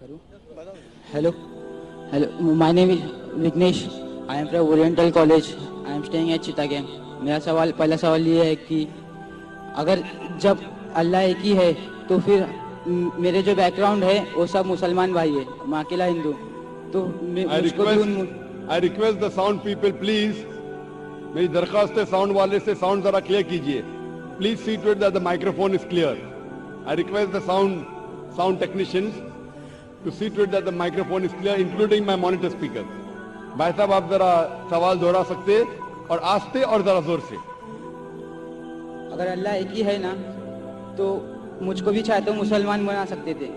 Hello. My name is Vignesh. I am from Oriental College. I am staying at Chittagong. मेरा पहला सवाल ये है कि अगर जब अल्लाह एक ही है तो फिर मेरे जो बैकग्राउंड है वो सब मुसलमान भाई है, मैं अकेला हिंदू, तो I request the sound people please, मेरी दरख्वास्त है साउंड वाले से साउंड जरा क्लियर कीजिए. Please see to it that the microphone is clear. I request the sound technicians to see to it that the microphone is clear, including my monitor speaker. भाई साहब आप जरा सवाल दोहरा सकते और आस्ते और जरा जोर से. अगर अल्लाह एक ही है ना तो मुझको भी चाहे तो मुसलमान बना सकते थे,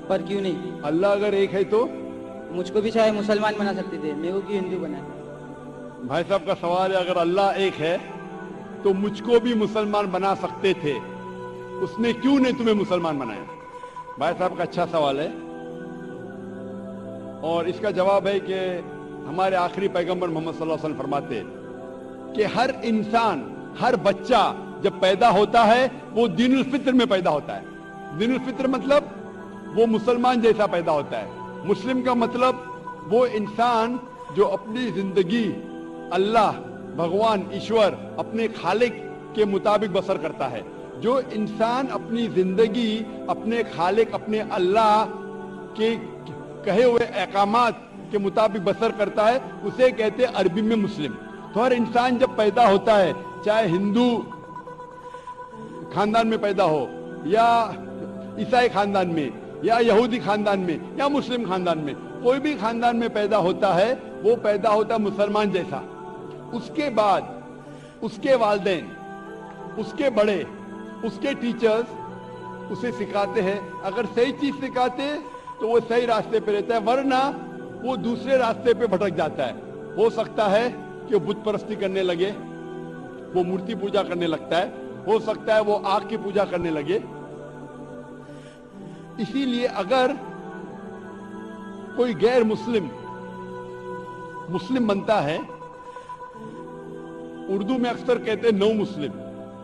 पर क्यों नहीं? अल्लाह अगर एक है तो मुझको भी चाहे मुसलमान बना सकते थे, मेरे को क्यों हिंदू बनाए? भाई साहब का सवाल है अगर अल्लाह एक है तो मुझको भी मुसलमान बना सकते थे, उसने क्यों नहीं तुम्हें मुसलमान बनाया? भाई साहब का अच्छा सवाल है और इसका जवाब है कि हमारे आखिरी पैगंबर मोहम्मद सल्लल्लाहु अलैहि वसल्लम फरमाते कि हर इंसान, हर बच्चा जब पैदा होता है वो दीनुल फित्र में पैदा होता है. दीनुल फित्र मतलब वो मुसलमान जैसा पैदा होता है. मुस्लिम का मतलब वो इंसान जो अपनी जिंदगी अल्लाह, भगवान, ईश्वर, अपने खालिक के मुताबिक बसर करता है. जो इंसान अपनी जिंदगी अपने खालिक, अपने अल्लाह के कहे हुए अहकामात के मुताबिक बसर करता है उसे कहते हैं अरबी में मुस्लिम. तो हर इंसान जब पैदा होता है, चाहे हिंदू खानदान में पैदा हो या ईसाई खानदान में या यहूदी खानदान में या मुस्लिम खानदान में, कोई भी खानदान में पैदा होता है वो पैदा होता है मुसलमान जैसा. उसके बाद उसके वालिदैन, उसके बड़े, उसके टीचर्स उसे सिखाते हैं. अगर सही चीज सिखाते तो वो सही रास्ते पे रहता है, वरना वो दूसरे रास्ते पे भटक जाता है. हो सकता है कि वो बुत परस्ती करने लगे, वो मूर्ति पूजा करने लगता है, हो सकता है वो आग की पूजा करने लगे. इसीलिए अगर कोई गैर मुस्लिम बनता है, उर्दू में अक्सर कहते हैं नो मुस्लिम,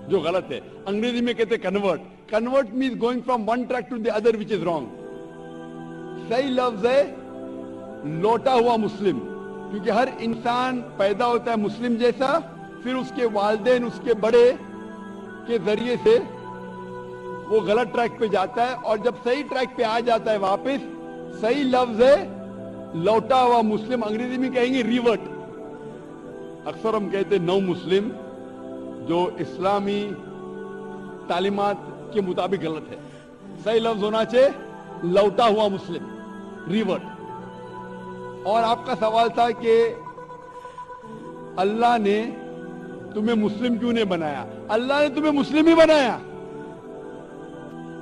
जो गलत है. अंग्रेजी में कहते हैं convert. Convert means going from one track to the other which is wrong. सही लफ्ज है लौटा हुआ मुस्लिम, क्योंकि हर इंसान पैदा होता है मुस्लिम जैसा, फिर उसके वालिदैन, उसके बड़े के जरिए से वो गलत ट्रैक पे जाता है और जब सही ट्रैक पे आ जाता है वापस, सही लफ्ज है लौटा हुआ मुस्लिम. अंग्रेजी में कहेंगे रिवर्ट. अक्सर हम कहते हैं नौ मुस्लिम, जो इस्लामी तालीमात के मुताबिक गलत है. सही लफ्ज होना चाहिए लौटा हुआ मुस्लिम, रिवर्ट. और आपका सवाल था कि अल्लाह ने तुम्हें मुस्लिम क्यों नहीं बनाया? अल्लाह ने तुम्हें मुस्लिम ही बनाया.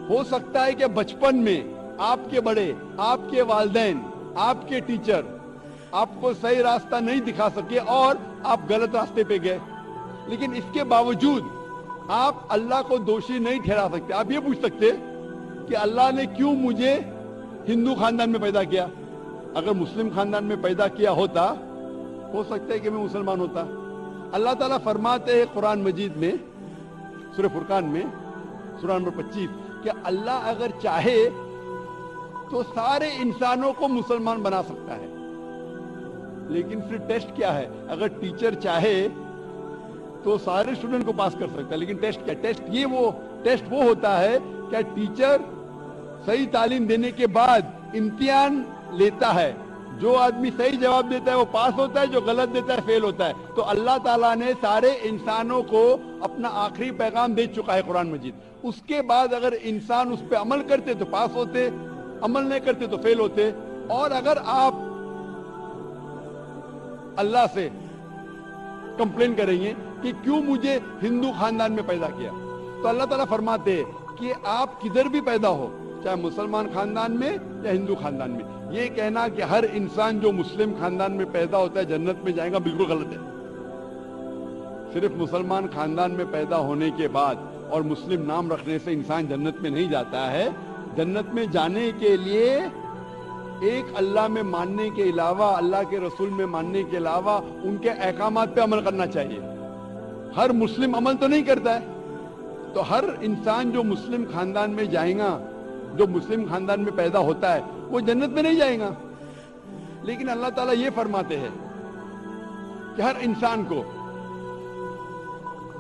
हो सकता है कि बचपन में आपके बड़े, आपके वालिदैन, आपके टीचर आपको सही रास्ता नहीं दिखा सके और आप गलत रास्ते पे गए, लेकिन इसके बावजूद आप अल्लाह को दोषी नहीं ठहरा सकते. आप ये पूछ सकते कि अल्लाह ने क्यों मुझे हिंदू खानदान में पैदा किया? अगर मुस्लिम खानदान में पैदा किया होता, हो सकता है कि मैं मुसलमान होता. अल्लाह ताला फरमाते हैं कुरान मजीद में, सूरह फुरकान में, सूरह नंबर 25, कि अल्लाह अगर चाहे तो सारे इंसानों को मुसलमान बना सकता है. लेकिन फिर टेस्ट क्या है? अगर टीचर चाहे तो सारे स्टूडेंट को पास कर सकता है, लेकिन टेस्ट क्या? टेस्ट वो होता है क्या टीचर सही तालीम देने के बाद इम्तिहान लेता है. जो आदमी सही जवाब देता है वो पास होता है, जो गलत देता है फेल होता है. तो अल्लाह ताला ने सारे इंसानों को अपना आखिरी पैगाम दे चुका है कुरान मजीद. उसके बाद अगर इंसान उस पर अमल करते तो पास होते, अमल नहीं करते तो फेल होते. और अगर आप अल्लाह से कंप्लेन करेंगे कि क्यों मुझे हिंदू खानदान में पैदा किया, तो अल्लाह ताला फरमाते कि आप किधर भी पैदा हो, चाहे मुसलमान खानदान में या हिंदू खानदान में, ये कहना कि हर इंसान जो मुस्लिम खानदान में पैदा होता है जन्नत में जाएगा, बिल्कुल गलत है. सिर्फ मुसलमान खानदान में पैदा होने के बाद और मुस्लिम नाम रखने से इंसान जन्नत में नहीं जाता है. जन्नत में जाने के लिए एक अल्लाह में मानने के अलावा, अल्लाह के रसूल में मानने के अलावा उनके अहकामात पे अमल करना चाहिए. हर मुस्लिम अमल तो नहीं करता है. तो हर इंसान जो मुस्लिम खानदान में जाएगा, जो मुस्लिम खानदान में पैदा होता है, وہ جنت میں نہیں جائے گا. لیکن اللہ تعالیٰ یہ فرماتے ہیں کہ ہر انسان کو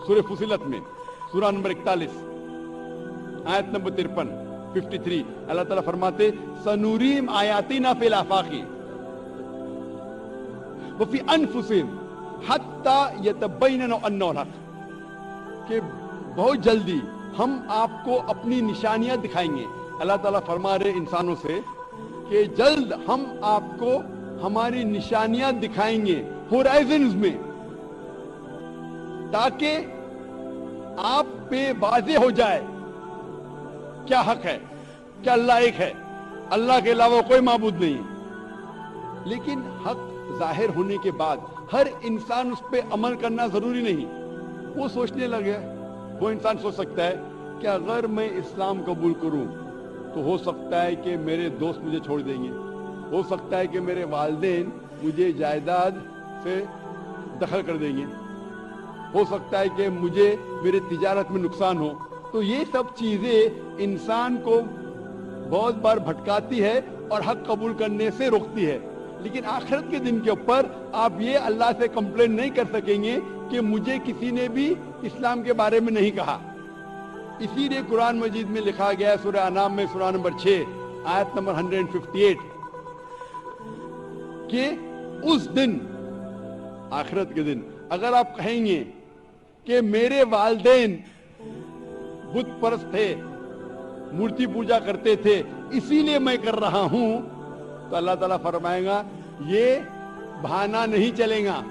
سورہ فصلت میں سورہ نمبر 41 آیت نمبر 53 اللہ تعالیٰ فرماتے سنوریم آیاتنا فی الآفاق وفی انفسہم حتی یتبین انہ الحق، کہ بہت جلدی ہم آپ کو اپنی نشانیاں دکھائیں گے. اللہ تعالیٰ فرما رہے انسانوں سے کہ جلد ہم آپ کو ہماری نشانیاں دکھائیں گے ہورائزنز میں، تاکہ آپ پہ واضح ہو جائے کیا حق ہے، کیا اللہ ایک ہے، اللہ کے علاوہ کوئی معبود نہیں. لیکن حق ظاہر ہونے کے بعد ہر انسان اس پہ عمل کرنا ضروری نہیں. وہ سوچنے لگے، وہ انسان سوچ سکتا ہے کہ اگر میں اسلام قبول کروں تو ہو سکتا ہے کہ میرے دوست مجھے چھوڑ دیں گے، ہو سکتا ہے کہ میرے والدین مجھے جائیداد سے دخل کر دیں گے، ہو سکتا ہے کہ مجھے میرے تجارت میں نقصان ہو. تو یہ سب چیزیں انسان کو بہت بار بھٹکاتی ہے اور حق قبول کرنے سے روکتی ہے. لیکن آخرت کے دن کے اوپر آپ یہ اللہ سے کمپلین نہیں کر سکیں گے کہ مجھے کسی نے بھی اسلام کے بارے میں نہیں کہا. اسی لیے قرآن مجید میں لکھا گیا ہے سورہ انعام میں سورہ نمبر 6 آیت نمبر 158 کہ اس دن، آخرت کے دن، اگر آپ کہیں گے کہ میرے والدین بت پرست تھے، مورتی پوجا کرتے تھے، اسی لیے میں کر رہا ہوں، تو اللہ تعالیٰ فرمائے گا یہ بہانہ نہیں چلے گا،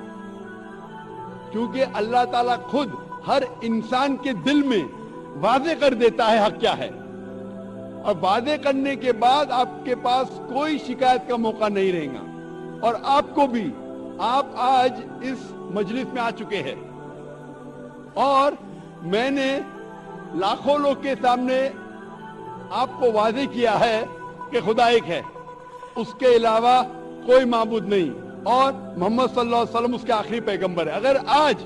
کیونکہ اللہ تعالیٰ خود ہر انسان کے دل میں واضح کر دیتا ہے حق کیا ہے، اور واضح کرنے کے بعد آپ کے پاس کوئی شکایت کا موقع نہیں رہے گا. اور آپ کو بھی، آپ آج اس مجلس میں آ چکے ہیں اور میں نے لاکھوں لوگ کے سامنے آپ کو واضح کیا ہے کہ خدا ایک ہے، اس کے علاوہ کوئی معبود نہیں، اور محمد صلی اللہ علیہ وسلم اس کے آخری پیغمبر ہے. اگر آج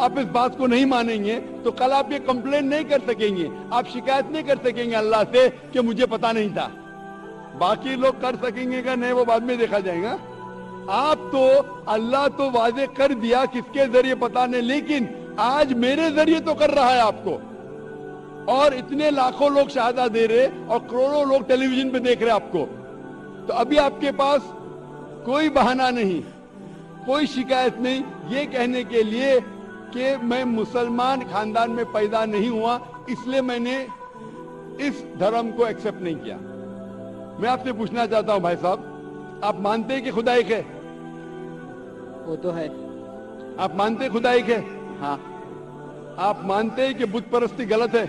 آپ اس بات کو نہیں مانیں گے تو کل آپ یہ کمپلین نہیں کر سکیں گے، آپ شکایت نہیں کر سکیں گے اللہ سے کہ مجھے پتا نہیں تھا. باقی لوگ کر سکیں گے کہ نہیں، وہ بعد میں دیکھا جائے گا. آپ تو، اللہ تو واضح کر دیا کس کے ذریعے پتا نہیں، لیکن آج میرے ذریعے تو کر رہا ہے آپ کو، اور اتنے لاکھوں لوگ شہادہ دے رہے اور کروڑوں لوگ ٹیلی ویژن پہ دیکھ رہے آپ کو. تو ابھی آپ کے پاس کوئی بہانہ نہیں، کوئی شکایت نہیں یہ کہنے کے لیے کہ میں مسلمان خاندان میں پیدا نہیں ہوا اس لیے میں نے اس دھرم کو ایکسپٹ نہیں کیا. میں آپ سے پوچھنا چاہتا ہوں بھائی صاحب، آپ مانتے ہیں کہ خدا ایک ہے؟ وہ تو ہے. آپ مانتے ہیں خدا ایک ہے؟ ہاں. آپ مانتے ہیں کہ بت پرستی غلط ہے؟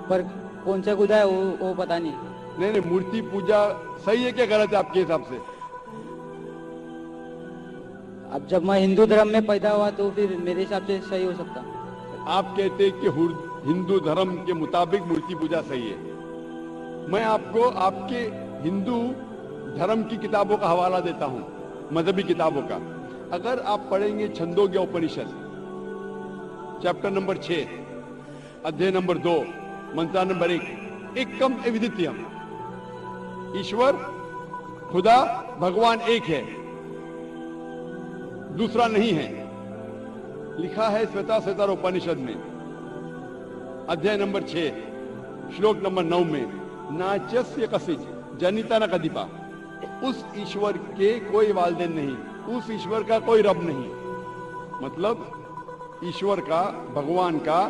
پر کون سا خدا ہے وہ پتا نہیں. نہیں، مورتی پوجا صحیح ہے کیا غلط ہے آپ کے حساب سے؟ اب جب میں ہندو دھرم میں پیدا ہوا تو پھر میرے حساب سے صحیح ہو سکتا. آپ کہتے ہیں کہ ہندو دھرم کے مطابق مورتی پوجا صحیح ہے. میں آپ کو آپ کے ہندو دھرم کی کتابوں کا حوالہ دیتا ہوں، مذہبی کتابوں کا. اگر آپ پڑھیں گے چھندوگیا اپنشد چیپٹر نمبر 6 ادھیے نمبر 2 منترا نمبر 1، ایکم ایودتیم، ایشور خدا بھگوان ایک ہے، دوسرا نہیں ہے. لکھا ہے سویتا سوتر اپنشد میں ادھیائے نمبر 6 شلوک نمبر 9 میں، ناچسیہ کسج جنیتا نہ کدیپا، اس ایشور کے کوئی والدین نہیں، اس ایشور کا کوئی رب نہیں. مطلب ایشور کا، بھگوان کا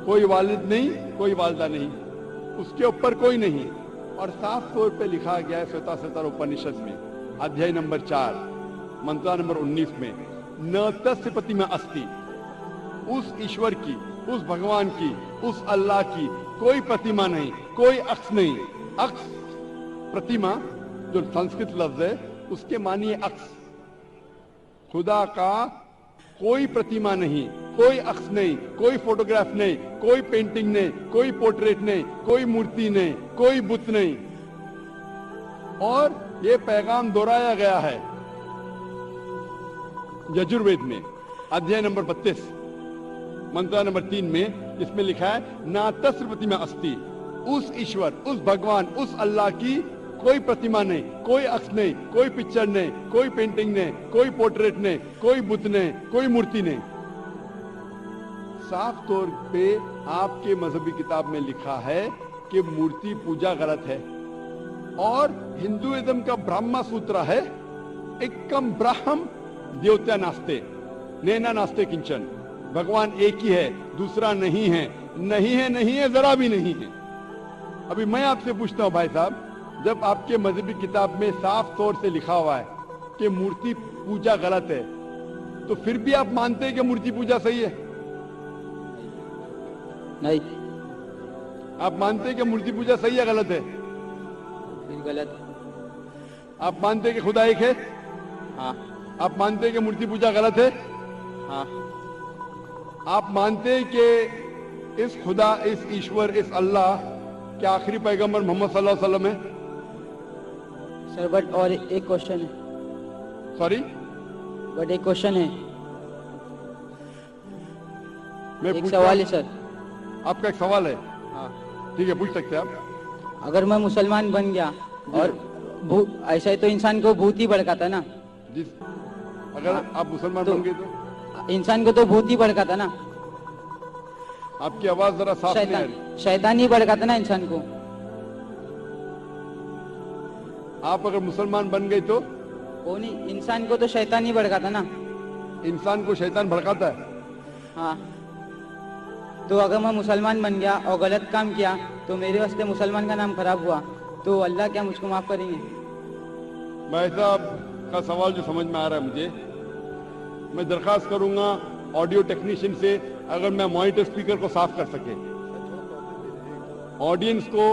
کوئی والد نہیں، کوئی والدہ نہیں، اس کے اوپر کوئی نہیں. اور صاف طور پہ لکھا گیا ہے سویتا سوتر اپنشد میں ادھیائے نمبر 4 منترا نمبر 19 میں، نہ تسیہ پرتیما استی، اس ایشور کی، اس بھگوان کی، اس اللہ کی کوئی پرتیما نہیں، کوئی عکس نہیں. عکس، پرتیما جو سنسکرت لفظ ہے اس کے معنی ہے عکس. خدا کا کوئی پرتیما نہیں، کوئی عکس نہیں، کوئی فوٹوگراف نہیں، کوئی پینٹنگ نہیں، کوئی پورٹریٹ نہیں، کوئی مورتی نہیں، کوئی بت نہیں. اور یہ پیغام دہرایا گیا ہے یجروید میں ادھیائے نمبر 32 منترا نمبر 3 میں، جس میں لکھا ہے ناتسر پرتیما استی، उस ईश्वर, उस भगवान, उस अल्लाह की कोई प्रतिमा नहीं, कोई अक्स नहीं, कोई पिक्चर नहीं, कोई पेंटिंग नहीं, कोई पोर्ट्रेट नहीं, कोई बुत नहीं, कोई मूर्ति नहीं। साफ तौर पे आपके मजहबी किताब में लिखा है कि मूर्ति पूजा गलत है। और हिंदुइज्म का ब्रह्मा सूत्र है, एकम ब्रह्म देवता नास्ते नैना नास्ते किंचन, भगवान एक ही है, दूसरा नहीं है, नहीं है, नहीं है, जरा भी नहीं है। अभी मैं आपसे पूछता हूं भाई साहब, जब आपके मजहबी किताब में साफ तौर से लिखा हुआ है कि मूर्ति पूजा गलत है, तो फिर भी आप मानते हैं कि मूर्ति पूजा सही है? नहीं, आप मानते हैं कि मूर्ति पूजा सही है गलत है? फिर गलत। आप मानते हैं कि खुदा एक है? हाँ। आप मानते हैं कि मूर्ति पूजा गलत है? हाँ। आप मानते हैं कि इस खुदा, इस ईश्वर, इस अल्लाह के आखिरी पैगंबर मोहम्मद सल्लल्लाहु अलैहि वसल्लम है? सर बट और एक क्वेश्चन है, सॉरी, बट एक क्वेश्चन है, मैं एक पूछता सवाल है सर। आपका एक सवाल है? हाँ। ठीक है, पूछ सकते हैं आप। अगर मैं मुसलमान बन गया और ऐसा ही तो इंसान को भूत ही भड़काता ना, जिस अगर आप मुसलमान तो- बन गए तो इंसान को तो भूत ही भड़काता ना, आपकी आवाज जरा साफ नहीं आ रही। शैतान ही भड़काता ना इंसान को। आप अगर मुसलमान बन गए तो वो नहीं, इंसान को तो शैतान ही भड़काता ना। इंसान को शैतान भड़काता है। हाँ, तो अगर मैं मुसलमान बन गया और गलत काम किया तो मेरे वास्ते मुसलमान का नाम खराब हुआ, तो अल्लाह क्या मुझको माफ करेंगे? भाई साहब का सवाल जो समझ में आ रहा है मुझे, मैं दरखास्त करूंगा ऑडियो टेक्नीशियन से, अगर मैं मॉनिटर स्पीकर को साफ कर सके। ऑडियंस को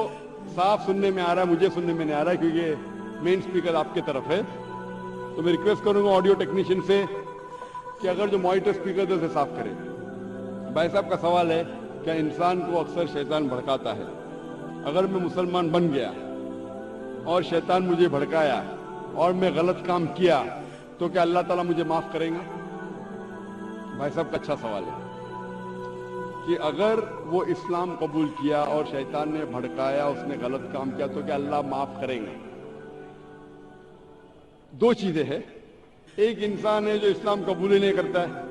साफ सुनने में आ रहा है, मुझे सुनने में नहीं आ रहा है क्योंकि मेन स्पीकर आपके तरफ है। तो मैं रिक्वेस्ट करूंगा ऑडियो टेक्नीशियन से कि अगर जो मॉनिटर स्पीकर है उसे साफ करें। भाई साहब का सवाल है, क्या इंसान को अक्सर शैतान भड़काता है? अगर मैं मुसलमान बन गया और शैतान मुझे भड़काया और मैं गलत काम किया, तो क्या अल्लाह ताला मुझे माफ करेंगे? भाई साहब का अच्छा सवाल है कि अगर वो इस्लाम कबूल किया और शैतान ने भड़काया, उसने गलत काम किया, तो क्या अल्लाह माफ करेंगे? दो चीजें हैं। एक इंसान है जो इस्लाम कबूल ही नहीं करता है।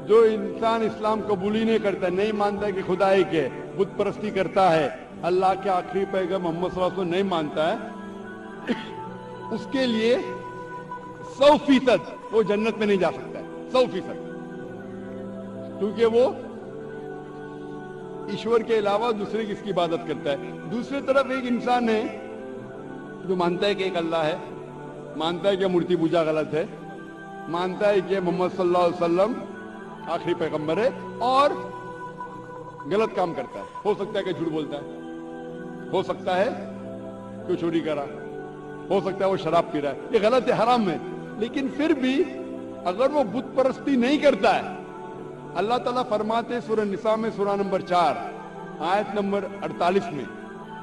जो इंसान इस्लाम कबूल ही नहीं करता है, नहीं मानता है कि खुदा एक है, बुत परस्ती करता है, अल्लाह के आखिरी पैगंबर मोहम्मद सल्लल्लाहु अलैहि वसल्लम नहीं मानता है, उसके लिए 100% वो जन्नत में नहीं जा सकता है। 100%, क्योंकि वो ईश्वर के अलावा दूसरे की इसकी इबादत करता है। दूसरी तरफ एक इंसान है जो मानता है कि एक अल्लाह है, मानता है कि मूर्ति पूजा गलत है, मानता है कि मोहम्मद सल्लल्लाहु अलैहि वसल्लम आखिरी पैगंबर है, और गलत काम करता है। हो सकता है कि झूठ बोलता है, हो सकता है कि चोरी करा, हो सकता है वो शराब पी रहा है, ये गलत है, हराम है। लेकिन फिर भी अगर वो बुत परस्ती नहीं करता है, अल्लाह ताला फरमाते सूरह निसा में सूरह नंबर 4 आयत नंबर 48 में,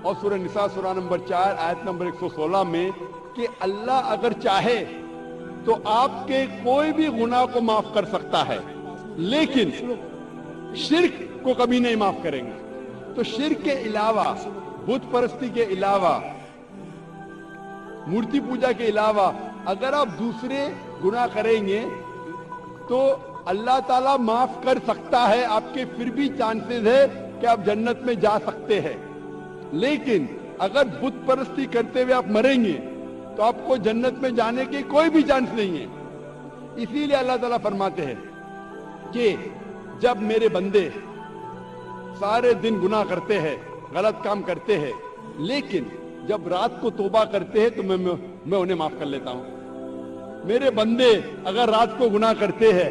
और सूरह निसा सूरह नंबर 4 आयत नंबर 116 में कि अल्लाह अगर चाहे तो आपके कोई भी गुनाह को माफ कर सकता है, लेकिन शिर्क को कभी नहीं माफ करेंगे। तो शिर्क के अलावा, बुत परस्ती के अलावा, मूर्ति पूजा के अलावा अगर आप दूसरे गुनाह करेंगे तो अल्लाह ताला माफ कर सकता है। आपके फिर भी चांसेस है कि आप जन्नत में जा सकते हैं। लेकिन अगर बुत परस्ती करते हुए आप मरेंगे तो आपको जन्नत में जाने के कोई भी चांस नहीं है। इसीलिए अल्लाह ताला फरमाते हैं कि जब मेरे बंदे सारे दिन गुनाह करते हैं, गलत काम करते हैं, लेकिन जब रात को तौबा करते हैं तो मैं उन्हें माफ कर लेता हूं। मेरे बंदे अगर रात को गुनाह करते हैं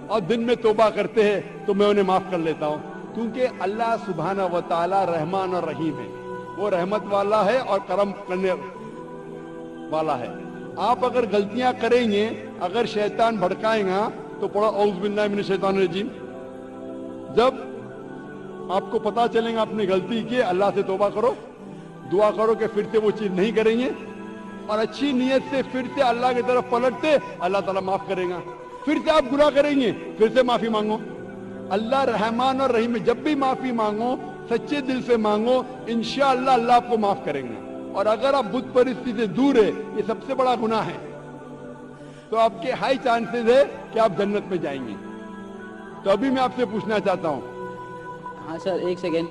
और दिन में तौबा करते हैं तो मैं उन्हें माफ कर लेता हूं, क्योंकि अल्लाह सुब्हाना व तआला रहमान और रहीम है। वो रहमत वाला है और करम करने वाला है। आप अगर गलतियां करेंगे, अगर शैतान भड़काएगा तो पढ़ो औज़ु बिल्लाहि मिनश शैतानिर रजीम। जब आपको पता चलेगा आपने गलती की, अल्लाह से तौबा करो, दुआ करो कि फिर से वो चीज नहीं करेंगे, और अच्छी नीयत से फिर से अल्लाह की तरफ पलटते, अल्लाह ताला माफ करेगा। फिर से आप गुनाह करेंगे, फिर से माफी मांगो, अल्लाह रहमान और रहीम है। जब भी माफी मांगो सच्चे दिल से मांगो, इंशाअल्लाह अल्लाह आपको माफ करेंगे। और अगर आप बुत परस्ती से दूर है, ये सबसे बड़ा गुनाह है, तो आपके हाई चांसेस है कि आप जन्नत में जाएंगे। तो अभी मैं आपसे पूछना चाहता हूँ, हाँ सर, एक सेकेंड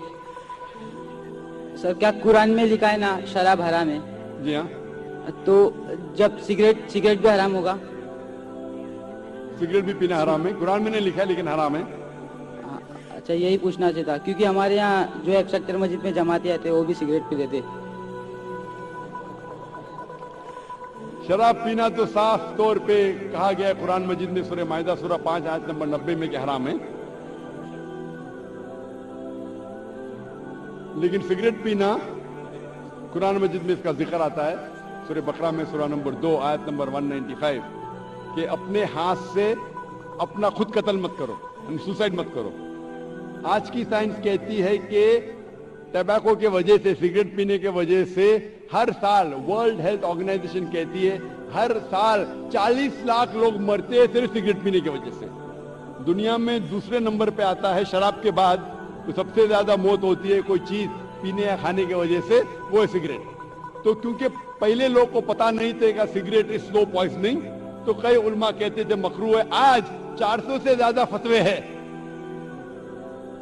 सर, क्या कुरान में लिखा है ना शराब हराम है, जी हाँ, तो जब सिगरेट भी हराम होगा? सिगरेट भी पीना हराम है, कुरान में नहीं लिखा है लेकिन हराम है। हाँ, अच्छा, यही पूछना चाहिए था, क्योंकि हमारे यहाँ जो एक्सट्रक्टर मस्जिद में जमाते आते वो भी सिगरेट पीते थे। शराब पीना तो साफ तौर पे कहा गया है कुरान मजीद में, सूरह माइदा सूरह 5 आयत नंबर 90 में कि हराम है। लेकिन सिगरेट पीना कुरान मजीद में इसका जिक्र आता है, सूरह बकरा में सूरह नंबर 2 आयत नंबर 195 कि अपने हाथ से अपना खुद कत्ल मत करो, सुसाइड मत करो। आज की साइंस कहती है कि टबैको के वजह से, सिगरेट पीने के वजह से हर साल वर्ल्ड हेल्थ ऑर्गेनाइजेशन कहती है हर साल 40 लाख लोग मरते हैं सिर्फ सिगरेट पीने की वजह से। दुनिया में दूसरे नंबर पे आता है शराब के बाद, तो सबसे ज्यादा मौत होती है कोई चीज पीने या खाने की वजह से, वो है सिगरेट। तो क्योंकि पहले लोग को पता नहीं थे कि सिगरेट इज स्लो पॉइजनिंग, तो कई उलमा कहते थे मकरू है। आज 400 से ज्यादा फतवे हैं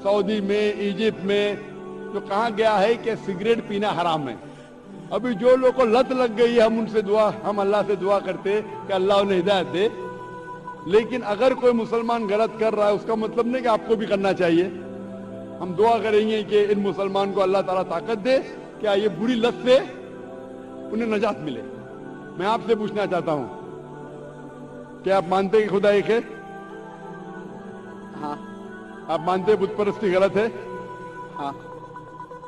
सऊदी में, इजिप्ट में, तो कहा गया है कि सिगरेट पीना हराम है। अभी जो लोगों को लत लग गई है, हम अल्लाह से दुआ करते कि अल्लाह उन्हें हिदायत दे। लेकिन अगर कोई मुसलमान गलत कर रहा है, उसका मतलब नहीं कि आपको भी करना चाहिए। हम दुआ करेंगे कि इन मुसलमान को अल्लाह ताला ताकत दे, क्या ये बुरी लत से उन्हें नजात मिले। मैं आपसे पूछना चाहता हूं, क्या आप मानते हैं कि खुदा एक है? हाँ। आप मानते हैं बुत परस्ती गलत है? हाँ।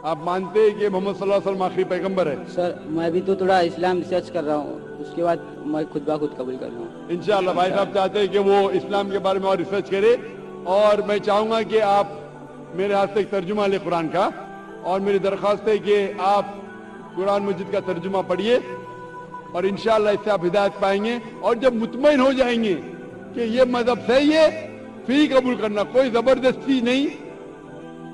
आप मानते हैं कि मोहम्मद सल्लल्लाहु अलैहि वसल्लम आखिरी पैगंबर है? सर, मैं भी तो थोड़ा इस्लाम रिसर्च कर रहा हूँ, उसके बाद मैं खुद ब खुद कबूल कर रहा हूँ। इंशाअल्लाह भाई साहब चाहते हैं कि वो इस्लाम के बारे में और रिसर्च करे, और मैं चाहूंगा कि आप मेरे हाथ से एक तर्जुमा ले कुरान का, और मेरी दरख्वास्त है कि आप कुरान मजीद का तर्जुमा पढ़िए, और इंशाअल्लाह इससे आप हिदायत पाएंगे। और जब मुतमईन हो जाएंगे कि ये मजहब सही है, फिर ही कबूल करना, कोई जबरदस्ती नहीं।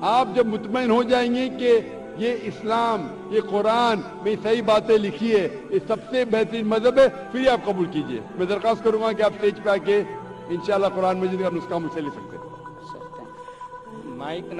आप जब मुतमईन हो जाएंगे कि ये इस्लाम, ये कुरान में सही बातें लिखी है, ये सबसे बेहतरीन मजहब है, फिर आप कबूल कीजिए। मैं दरख्वास्त करूंगा कि आप स्टेज पे आके इंशाअल्लाह कुरान मजीद का नुस्खा मुझसे ले सकते हैं। माइक